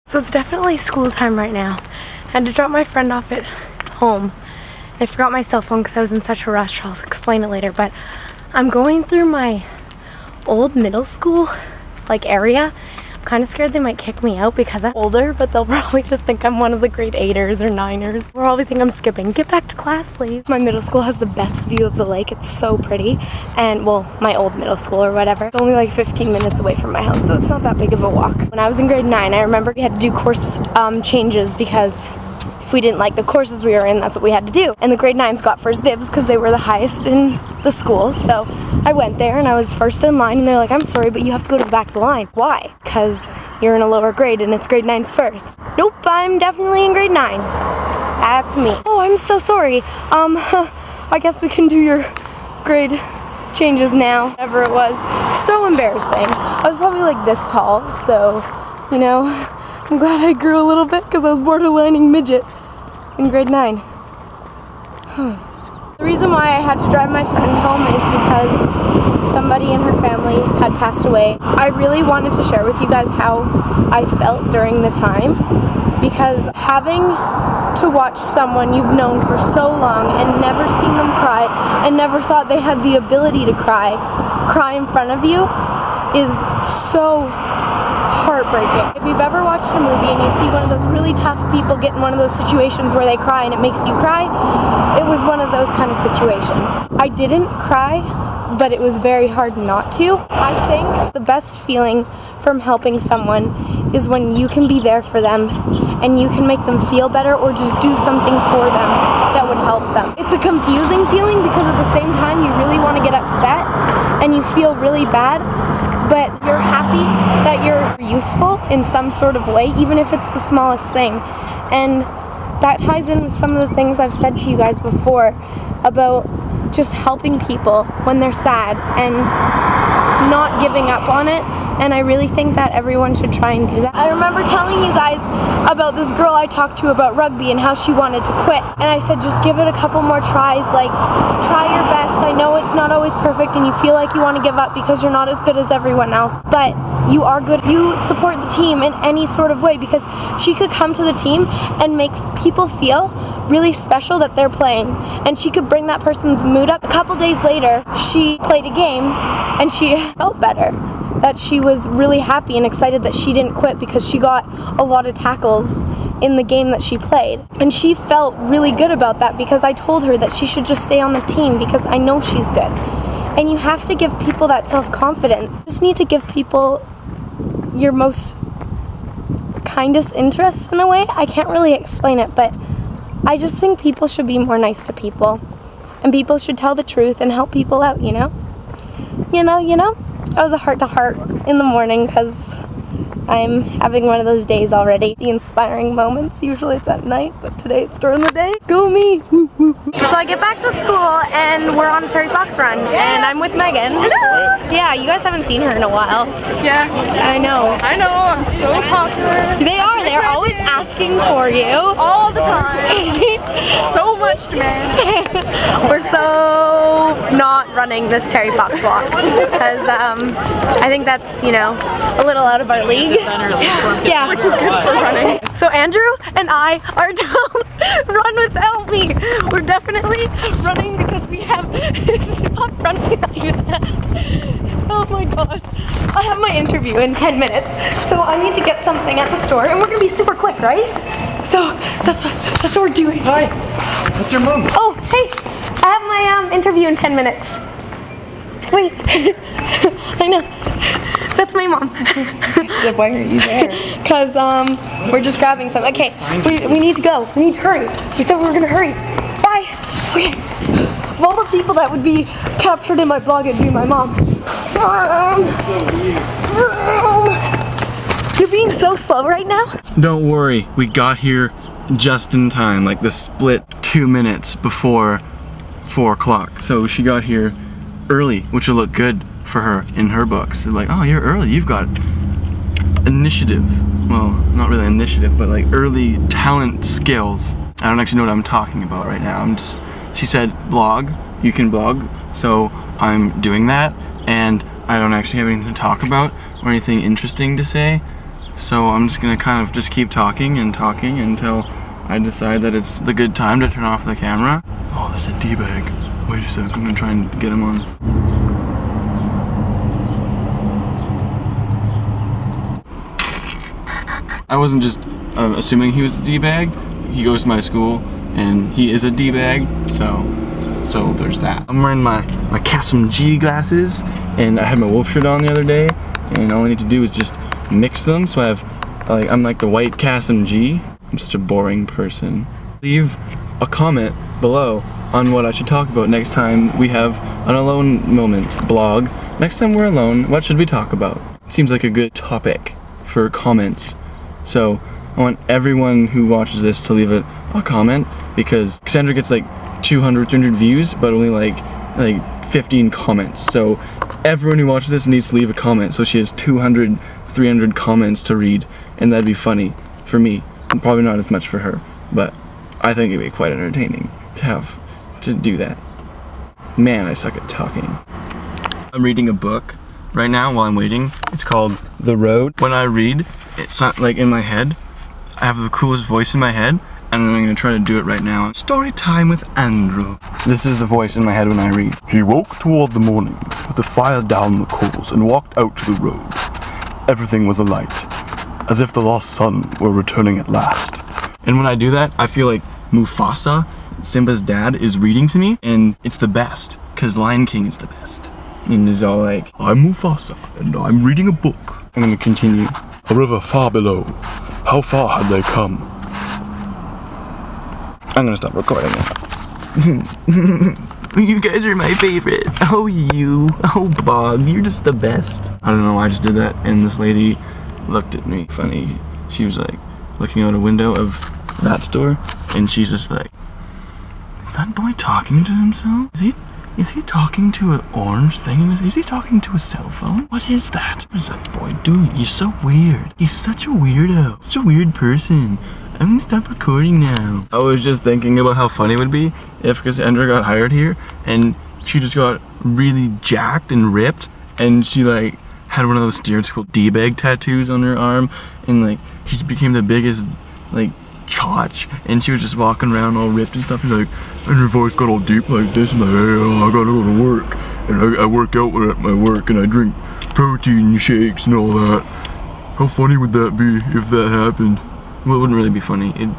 So it's definitely school time right now. I had to drop my friend off at home. I forgot my cell phone because I was in such a rush. I'll explain it later, but I'm going through my old middle school area. I'm kind of scared they might kick me out because I'm older, but they'll probably just think I'm one of the grade 8ers or 9ers. Or probably think I'm skipping. Get back to class, please. My middle school has the best view of the lake. It's so pretty. And, well, my old middle school or whatever. It's only like 15 minutes away from my house, so it's not that big of a walk. When I was in grade 9, I remember we had to do course changes because if we didn't like the courses we were in, that's what we had to do. And the grade 9s got first dibs because they were the highest in the school. So I went there and I was first in line and they're like, I'm sorry, but you have to go to the back of the line. Why? Because you're in a lower grade and it's grade 9s first. Nope, I'm definitely in grade 9. That's me. Oh, I'm so sorry. I guess we can do your grade changes now. Whatever it was. So embarrassing. I was probably like this tall, so, you know, I'm glad I grew a little bit because I was borderlining midget in grade 9. The reason why I had to drive my friend home is because somebody in her family had passed away. I really wanted to share with you guys how I felt during the time, because having to watch someone you've known for so long and never seen them cry and never thought they had the ability to cry in front of you is so heartbreaking. If you've ever watched a movie and you see one of those really tough people get in one of those situations where they cry and it makes you cry, it was one of those kind of situations. I didn't cry, but it was very hard not to. I think the best feeling from helping someone is when you can be there for them and you can make them feel better or just do something for them that would help them. It's a confusing feeling because at the same time you really want to get upset and you feel really bad, but you're happy that you're useful in some sort of way, even if it's the smallest thing. And that ties in with some of the things I've said to you guys before about just helping people when they're sad and not giving up on it. And I really think that everyone should try and do that. I remember telling you guys about this girl I talked to about rugby and how she wanted to quit. And I said, just give it a couple more tries, like, try your best. I know it's not always perfect and you feel like you want to give up because you're not as good as everyone else, but you are good. You support the team in any sort of way, because she could come to the team and make people feel really special that they're playing. And she could bring that person's mood up. A couple days later, she played a game and she felt better. That she was really happy and excited that she didn't quit because she got a lot of tackles in the game that she played. And she felt really good about that because I told her that she should just stay on the team because I know she's good. And you have to give people that self-confidence. You just need to give people your most kindest interest in a way. I can't really explain it, but I just think people should be more nice to people. And people should tell the truth and help people out, you know? You know? That was a heart-to-heart in the morning because I'm having one of those days already. The inspiring moments, usually it's at night, but today it's during the day. Go me! Woo, woo, woo. So I get back to school and we're on a Terry Fox run and I'm with Megan. Hello! Yeah, you guys haven't seen her in a while. Yes. I know, I'm so popular. They're always asking for you. All the time. So much demand. We're so not running this Terry Fox walk because I think that's, you know, a little out of our league. Yeah, we're too good for running. So Andrew and I are don't run without me. We're definitely running because we have stopped running like that. Oh my gosh. I have my interview in 10 minutes, so I need to get something at the store, and we're gonna be super quick, right? So that's what we're doing. Hi. What's your mom? Oh, hey. I have my interview in 10 minutes. Wait. I know. That's my mom. So why aren't you there? Because we're just grabbing some. Okay, we need to go. We need to hurry. We said we were gonna hurry. Bye. Okay. Of all the people that would be captured in my blog, it'd be my mom. You're being so slow right now. Don't worry, we got here just in time, like the split 2 minutes before 4 o'clock. So she got here early, which will look good for her in her books. They're like, oh, you're early, you've got initiative. Well, not really initiative, but like early talent skills. I don't actually know what I'm talking about right now. She said blog, you can blog, so I'm doing that, and I don't actually have anything to talk about or anything interesting to say, So I'm just gonna kind of just keep talking and talking until I decide that it's the good time to turn off the camera. Oh, there's a D-bag. Wait a sec, I'm gonna try and get him on. I wasn't just assuming he was a D-bag. He goes to my school and he is a D-bag, so there's that. I'm wearing my KSMG glasses, and I had my wolf shirt on the other day, and all I need to do is just mix them, so I have, I'm like the white KSMG. I'm such a boring person. Leave a comment below on what I should talk about next time we have an alone moment blog. Next time we're alone, what should we talk about? Seems like a good topic for comments. So I want everyone who watches this to leave a comment, because Cassandra gets like 200, 300 views, but only like 15 comments. So everyone who watches this needs to leave a comment, so she has 200, 300 comments to read, and that'd be funny for me. And probably not as much for her, but I think it'd be quite entertaining to have to do that. Man, I suck at talking. I'm reading a book right now while I'm waiting. It's called The Road. When I read, it's not like in my head. I have the coolest voice in my head, and I'm gonna try to do it right now. Story time with Andrew. This is the voice in my head when I read. He woke toward the morning with the fire down the coals and walked out to the road. Everything was alight, as if the lost son were returning at last. And when I do that, I feel like Mufasa, Simba's dad, is reading to me, and it's the best, because Lion King is the best. And he's all like, I'm Mufasa, and I'm reading a book. I'm gonna continue. A river far below. How far had they come? I'm gonna stop recording it. You guys are my favorite. Oh, you. Oh, Bob, you're just the best. I don't know why I just did that, and this lady looked at me funny. She was like looking out a window of that store, and she's just like, is that boy talking to himself? Is he talking to an orange thing? Is he talking to a cell phone? What is that? What is that boy doing? He's so weird. He's such a weirdo. Such a weird person. I'm gonna stop recording now. I was just thinking about how funny it would be if Cassandra got hired here and she just got really jacked and ripped, and she like had one of those stereotypical D-bag tattoos on her arm, and like she just became the biggest like chotch, and she was just walking around all ripped and stuff, and like, and her voice got all deep like this, and like, hey, I gotta go to work, and I work out at my work, and I drink protein shakes and all that. How funny would that be if that happened? Well, it wouldn't really be funny, it'd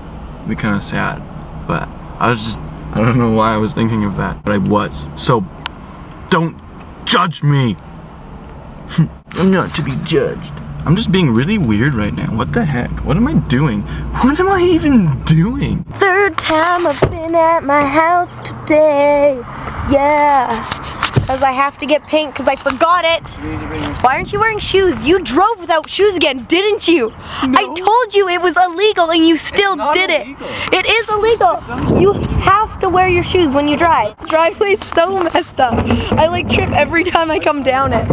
be kind of sad, but I don't know why I was thinking of that, but I was. So, don't judge me! I'm not to be judged. I'm just being really weird right now. What the heck? What am I doing? What am I even doing? Third time I've been at my house today. Yeah. Because I have to get paint because I forgot it. Why aren't you wearing shoes? You drove without shoes again, didn't you? No. I told you it was illegal and you still did it. It is illegal. You have to wear your shoes when you drive. The driveway's so messed up. I like trip every time I come down it.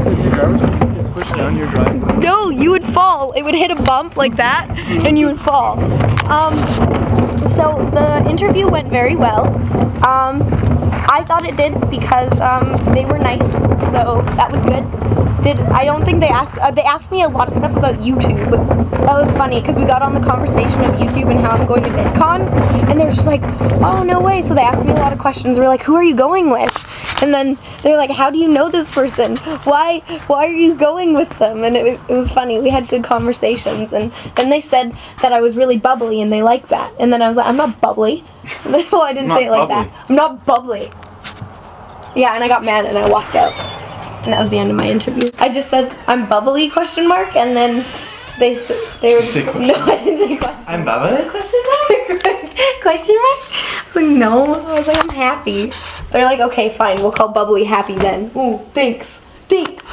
Push down your driveway? No, you would fall. It would hit a bump like that and you would fall. So the interview went very well. I thought it did because they were nice, so that was good. I don't think they asked me a lot of stuff about YouTube. That was funny because we got on the conversation of YouTube and how I'm going to VidCon, and they're just like, oh, no way. So they asked me a lot of questions. We're like, who are you going with? And then they're like, how do you know this person? Why are you going with them? And it was funny. We had good conversations, and then they said that I was really bubbly, and they liked that. And then I was like, I'm not bubbly. Well, I didn't say it like that. I'm not bubbly. Yeah, and I got mad and I walked out. And that was the end of my interview. I just said, I'm bubbly, question mark, and then they were just, no, I didn't say question mark. I'm bubbly, question mark? Question mark? I was like, no. I was like, I'm happy. They're like, okay, fine, we'll call bubbly happy then. Ooh, thanks. Thanks.